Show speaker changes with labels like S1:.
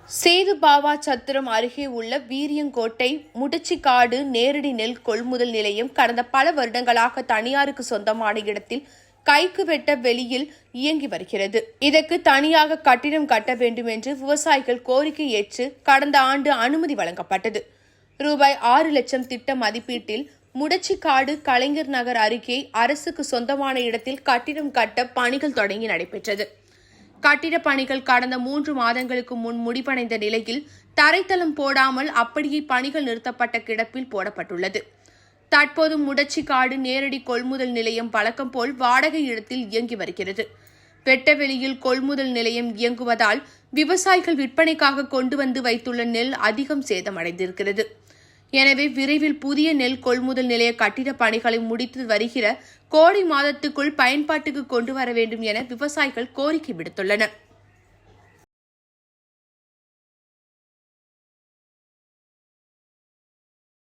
S1: சேதுபாவா சத்திரம் அருகே உள்ள வீரியங்கோட்டை முடச்சிக்காடு நேரடி நெல் கொள்முதல் நிலையம் கடந்த பல வருடங்களாக தனியாருக்கு சொந்தமான இடத்தில் கைக்கு வெட்ட வெளியில் இயங்கி வருகிறது. இதற்கு தனியாக கட்டிடம் கட்ட வேண்டும் என்று விவசாயிகள் கோரிக்கை ஏற்று கடந்த ஆண்டு அனுமதி வழங்கப்பட்டது. ரூபாய் 6 லட்சம் திட்ட மதிப்பீட்டில் முடச்சிக்காடு கலைஞர் நகர் அருகே அரசுக்கு சொந்தமான இடத்தில் கட்டிடம் கட்ட பணிகள் தொடங்கி நடைபெற்றது. கட்டிட பணிகள் கடந்த 3 மாதங்களுக்கு முன் முடிவடைந்த நிலையில் தரைத்தளம் போடாமல் அப்படியே பணிகள் நிறுத்தப்பட்ட கிடப்பில் போடப்பட்டுள்ளது. தற்போது முடச்சிக்காடு நேரடி கொள்முதல் நிலையம் வழக்கம் போல் வாடகை இடத்தில் இயங்கி வருகிறது. வெட்டவெளியில் கொள்முதல் நிலையம் இயங்குவதால் விவசாயிகள் விற்பனைக்காக கொண்டு வந்து வைத்துள்ள நெல் அதிகம் சேதமடைந்திருக்கிறது. எனவே விரைவில் புதிய நெல் கொள்முதல் நிலைய கட்டிட பணிகளை முடித்து வருகிற கோடை மாதத்துக்குள் பயன்பாட்டுக்கு கொண்டு வர வேண்டும் என விவசாயிகள் கோரிக்கை விடுத்துள்ளனர்.